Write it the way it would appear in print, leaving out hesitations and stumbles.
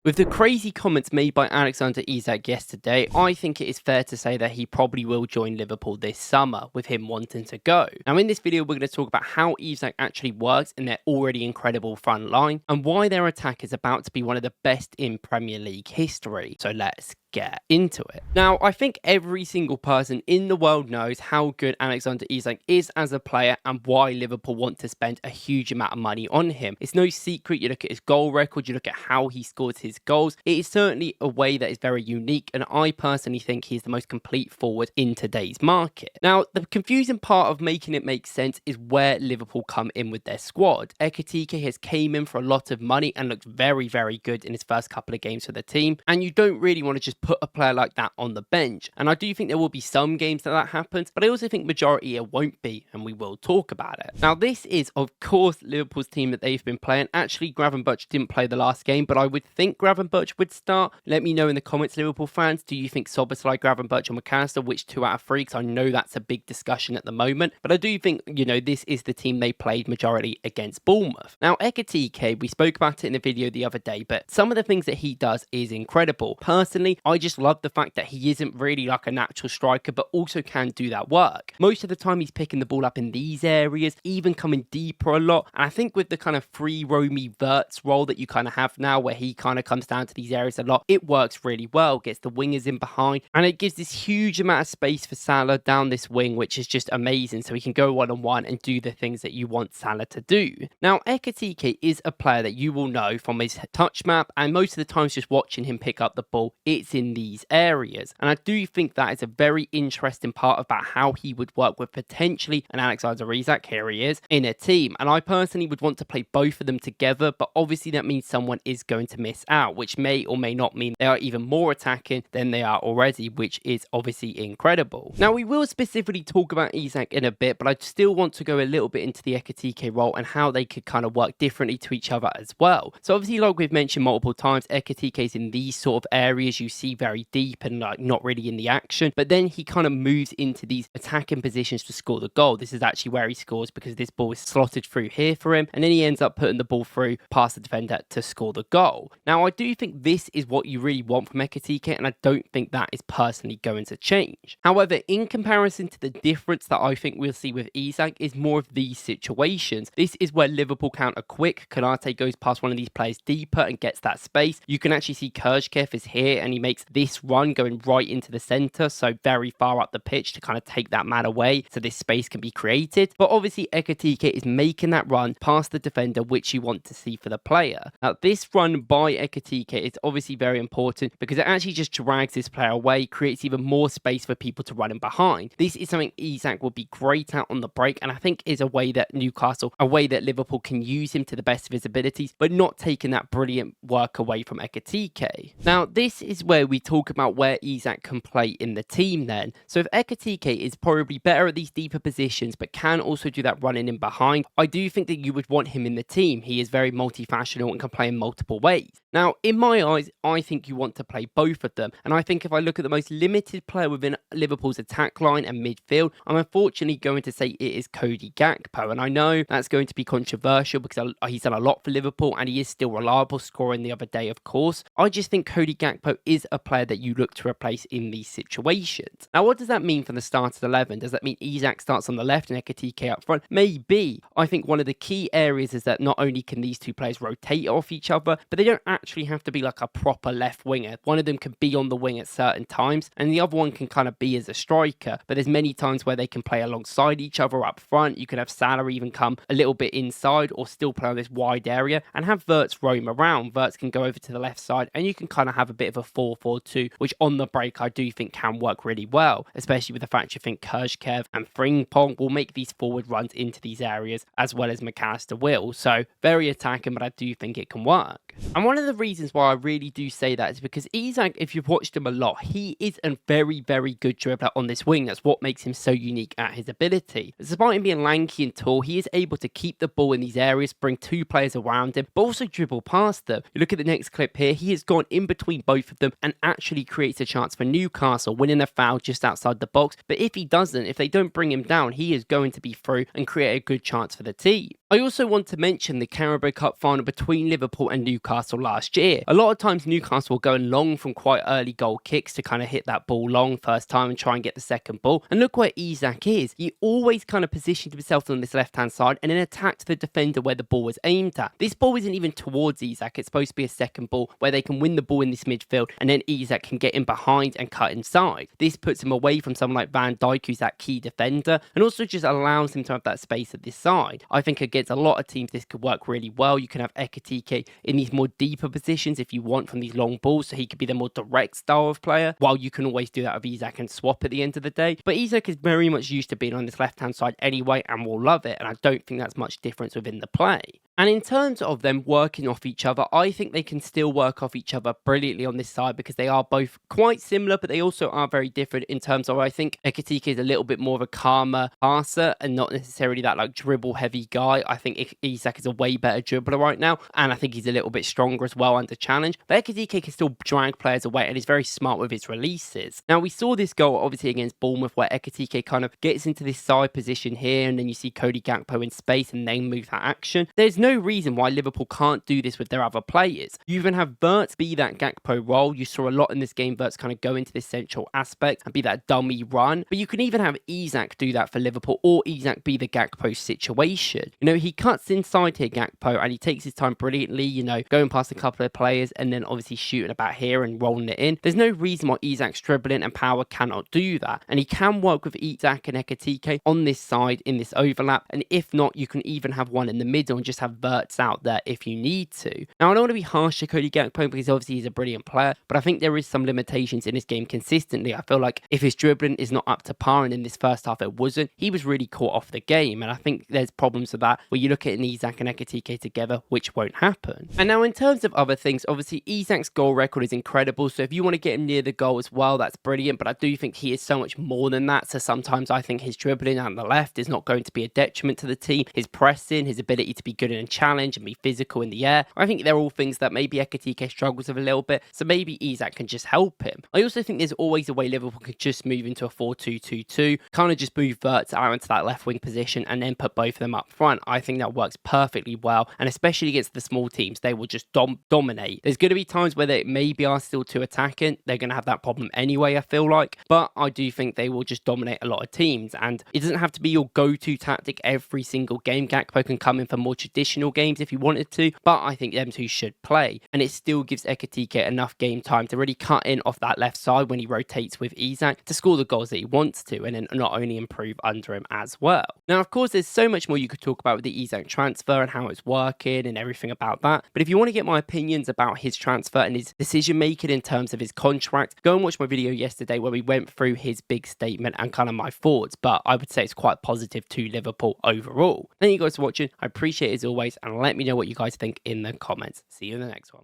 With the crazy comments made by Alexander Isak yesterday, I think it is fair to say that he probably will join Liverpool this summer, with him wanting to go. Now in this video, we're going to talk about how Isak actually works in their already incredible front line, and why their attack is about to be one of the best in Premier League history. So let's get into it. Now, I think every single person in the world knows how good Alexander Isak is as a player and why Liverpool want to spend a huge amount of money on him. It's no secret. You look at his goal record, you look at how he scores his goals. It is certainly a way that is very unique, and I personally think he is the most complete forward in today's market. Now, the confusing part of making it make sense is where Liverpool come in with their squad. Ekitike has came in for a lot of money and looked very, very good in his first couple of games for the team, and you don't really want to just put a player like that on the bench. And I do think there will be some games that happens, but I also think majority it won't be, and we will talk about it. Now, this is of course Liverpool's team that they've been playing. Actually, Gravenberch didn't play the last game, but I would think Gravenberch would start. Let me know in the comments, Liverpool fans, do you think Szoboszlai, Gravenberch or McAllister, which 2 out of 3? Because I know that's a big discussion at the moment, but I do think, this is the team they played majority against Bournemouth. Now, Ekitike, we spoke about it in the video the other day, but some of the things that he does is incredible. Personally, I just love the fact that he isn't really like a natural striker, but also can do that work. Most of the time he's picking the ball up in these areas, even coming deeper a lot. And I think with the kind of free roamy Wirtz role that you kind of have now, where he kind of comes down to these areas a lot, it works really well, gets the wingers in behind, and it gives this huge amount of space for Salah down this wing, which is just amazing. So he can go one-on-one and do the things that you want Salah to do. Now, Ekitike is a player that you will know from his touch map, and most of the times just watching him pick up the ball, it's in these areas. And I do think that is a very interesting part about how he would work with potentially an Alexander Isak, here he is, in a team. And I personally would want to play both of them together, but obviously that means someone is going to miss out, which may or may not mean they are even more attacking than they are already, which is obviously incredible. Now, we will specifically talk about Isak in a bit, but I still want to go a little bit into the Ekitike role and how they could kind of work differently to each other as well. So obviously, like we've mentioned multiple times, Ekitike is in these sort of areas you see very deep and like not really in the action, but then he kind of moves into these attacking positions to score the goal. This is actually where he scores because this ball is slotted through here for him, and then he ends up putting the ball through past the defender to score the goal. Now, I do think this is what you really want from Ekitike, and I don't think that is personally going to change. However, in comparison to the difference that I think we'll see with Isak is more of these situations. This is where Liverpool counter quick. Konate goes past one of these players deeper and gets that space. You can actually see Kershkev is here and he makes this run going right into the centre, so very far up the pitch to kind of take that man away so this space can be created. But obviously Ekitike is making that run past the defender, which you want to see for the player. Now, this run by Ekitike is obviously very important because it actually just drags this player away, creates even more space for people to run in behind. This is something Isak will be great at on the break, and I think is a way that Liverpool can use him to the best of his abilities, but not taking that brilliant work away from Ekitike. Now, this is where we talk about where Isak can play in the team then. So if Ekitike is probably better at these deeper positions, but can also do that running in behind, I do think that you would want him in the team. He is very multifunctional and can play in multiple ways. Now, in my eyes, I think you want to play both of them. And I think if I look at the most limited player within Liverpool's attack line and midfield, I'm unfortunately going to say it is Cody Gakpo. And I know that's going to be controversial because he's done a lot for Liverpool and he is still reliable, scoring the other day, of course. I just think Cody Gakpo is a player that you look to replace in these situations. Now, what does that mean for the starting 11? Does that mean Isak starts on the left and Ekitike up front? Maybe. I think one of the key areas is that not only can these two players rotate off each other, but they don't actually have to be like a proper left winger. One of them can be on the wing at certain times and the other one can kind of be as a striker, but there's many times where they can play alongside each other up front. You can have Salah even come a little bit inside or still play on this wide area and have Wirtz roam around. Wirtz can go over to the left side and you can kind of have a bit of a 4-4-2, which on the break I do think can work really well, especially with the fact you think Kershkev and Frimpong will make these forward runs into these areas as well as McAllister will. So very attacking, but I do think it can work. And one of the reasons why I really do say that is because Isak, if you've watched him a lot, he is a very, very good dribbler on this wing. That's what makes him so unique at his ability. Despite him being lanky and tall, he is able to keep the ball in these areas, bring two players around him, but also dribble past them. You look at the next clip here, he has gone in between both of them and actually creates a chance for Newcastle, winning a foul just outside the box. But if he doesn't, if they don't bring him down, he is going to be through and create a good chance for the team. I also want to mention the Carabao Cup final between Liverpool and Newcastle Newcastle last year. A lot of times Newcastle were going long from quite early goal kicks to kind of hit that ball long first time and try and get the second ball. And look where Isak is. He always kind of positioned himself on this left-hand side and then attacked the defender where the ball was aimed at. This ball isn't even towards Isak. It's supposed to be a second ball where they can win the ball in this midfield and then Isak can get in behind and cut inside. This puts him away from someone like Van Dijk, who's that key defender, and also just allows him to have that space at this side. I think against a lot of teams this could work really well. You can have Ekitike in these more deeper positions if you want from these long balls, so he could be the more direct style of player, while you can always do that with Isak and swap at the end of the day. But Isak is very much used to being on this left-hand side anyway and will love it, and I don't think that's much difference within the play. And in terms of them working off each other, I think they can still work off each other brilliantly on this side because they are both quite similar, but they also are very different in terms of, I think Ekitike is a little bit more of a calmer passer and not necessarily that like dribble heavy guy. I think Isak is a way better dribbler right now, and I think he's a little bit stronger as well under challenge. But Ekitike can still drag players away and is very smart with his releases. Now we saw this goal obviously against Bournemouth where Ekitike kind of gets into this side position here and then you see Cody Gakpo in space and then move that action. There's no reason why Liverpool can't do this with their other players. You even have Wirtz be that Gakpo role. You saw a lot in this game, Wirtz kind of go into this central aspect and be that dummy run. But you can even have Isak do that for Liverpool, or Isak be the Gakpo situation. You know, he cuts inside here, Gakpo, and he takes his time brilliantly, you know, going past a couple of players and then obviously shooting about here and rolling it in. There's no reason why Isak's dribbling and power cannot do that. And he can work with Isak and Ekitike on this side in this overlap. And if not, you can even have one in the middle and just have Wirtz out there if you need to. Now, I don't want to be harsh to Cody Gakpo because obviously he's a brilliant player, but I think there is some limitations in this game consistently. I feel like if his dribbling is not up to par, and in this first half it wasn't, he was really caught off the game, and I think there's problems with that where you look at an Isak and Ekitike together, which won't happen. And now in terms of other things, obviously Isak's goal record is incredible, so if you want to get him near the goal as well, that's brilliant, but I do think he is so much more than that, so sometimes I think his dribbling on the left is not going to be a detriment to the team. His pressing, his ability to be good in a challenge and be physical in the air, I think they're all things that maybe Ekitike struggles with a little bit, so maybe Isak can just help him. I also think there's always a way Liverpool could just move into a 4-2-2-2, kind of just move Wirtz out into that left wing position and then put both of them up front. I think that works perfectly well, and especially against the small teams, they will just dominate. There's going to be times where they maybe are still too attacking. They're going to have that problem anyway, I feel like, but I do think they will just dominate a lot of teams, and it doesn't have to be your go-to tactic every single game. Gakpo can come in for more traditional games if you wanted to, but I think them two should play, and it still gives Ekitike enough game time to really cut in off that left side when he rotates with Isak to score the goals that he wants to, and then not only improve under him as well. Now, of course, there's so much more you could talk about with the Isak transfer and how it's working and everything about that, but if you want to get my opinions about his transfer and his decision making in terms of his contract, go and watch my video yesterday where we went through his big statement and kind of my thoughts, but I would say it's quite positive to Liverpool overall. Thank you guys for watching. I appreciate it as always, and let me know what you guys think in the comments. See you in the next one.